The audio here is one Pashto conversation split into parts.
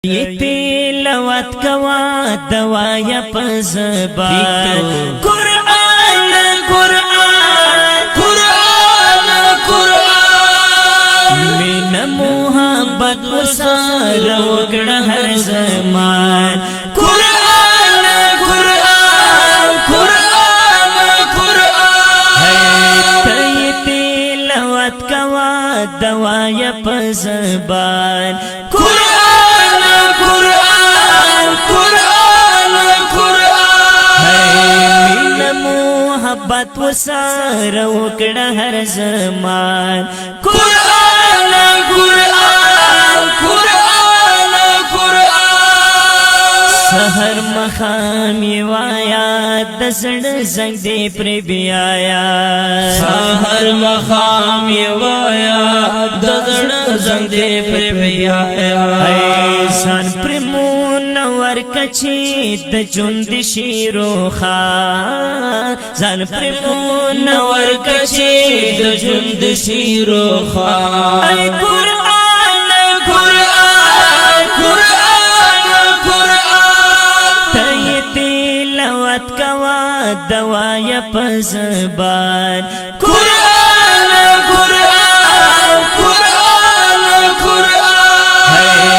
تلاوت کوا دوایا پزبان قرآن قرآن قرآن قرآن من محبت وسار وکڑا ہر زمان قرآن قرآن قرآن قرآن ہے تلاوت کوا دوایا پزبان محبت وسار وکڑا ہر زمان قرآن قرآن قرآن قرآن سحر مخام یوایا دسڑ زنگ دے پر بیایا سحر مخام یوایا دسڑ زنگ دے پر بیایا ایسان پرمون ورکچی دجند شیرو خان زان پرمون ورکچی دجند شیرو خان ای قرآن قرآن قرآن قرآن تی تلاوت کوا دوایا پزبان قرآن قرآن قرآن قرآن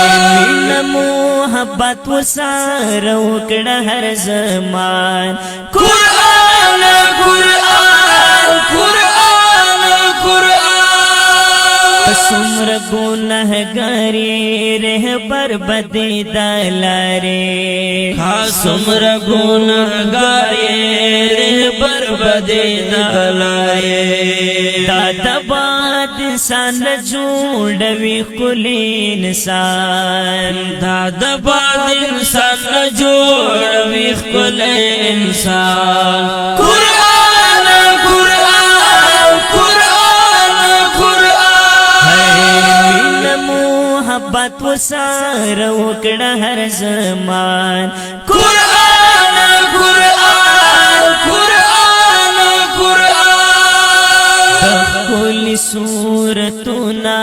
محبت وسار وکڑا ہر زمان قرآن قرآن قرآن قرآن سمر گناہ گاری رہبر بدی دلارے سمر گناہ گاری رہبر بدی دلارے دادا باد انسان جوڑوی کلی انسان دادا باد انسان جوڑوی کلی انسان قرآن قرآن قرآن قرآن من محبت وسار وکڑا ہر زمان قرآن قرآن قرآن قرآن صورتنا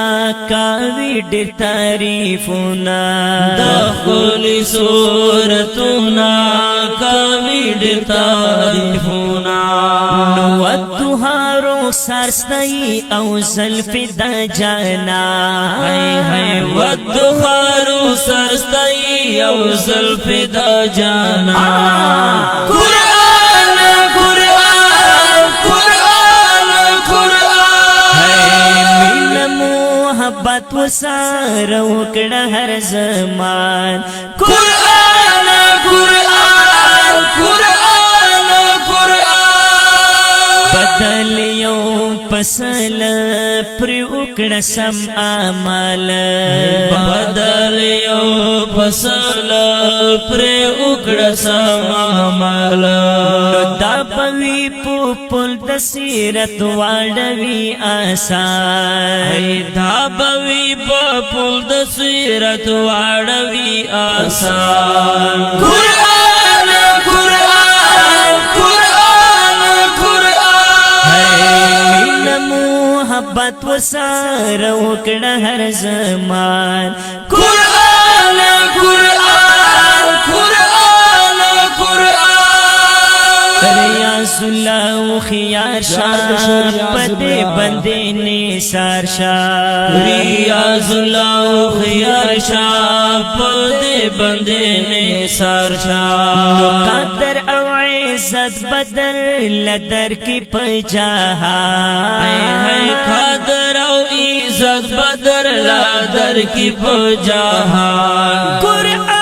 کاوی ڈر تعریفنا دخل صورتنا کاوی ڈر تعریفنا نواتوهارو سارستئی او زلف دا جانا ہے ودخارو سارستئی او زلف دا جانا قرآن قرآن قرآن محبت وسار وکڑا ہر زمان قرآن قرآن قرآن قرآن بدل یو پسل پر اکڑا سم آمال بدل یو پسل پر اکڑا سم آمال دا پوی پوپل د سیرت واړوي آسان دا پوی پوپل د سیرت واړوي آسان قرآن قرآن قرآن قرآن من محبت وسار وکڑا ہر زمان قرآن قرآن قرآن قرآن ریاض اللہ خیار شاہ پدے بندے نثار شاہ ریاض اللہ خیار شاہ پدے بندے نثار شاہ قدر او عزت بدل لدر کی پجاہا ہے قدر او عزت بدل لدر کی پجاہا قرآن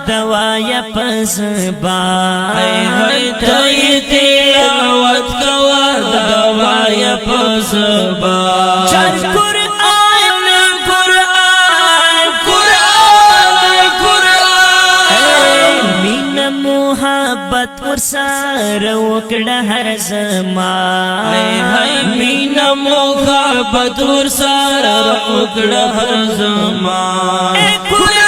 دوایا پزبان ہے تی تلاوت کوا دوایا پزبان چل قرآن قرآن قرآن قرآن من محبت ورسار وکڑا ہر زمان ہے من محبت ورسار وکڑا ہر زمان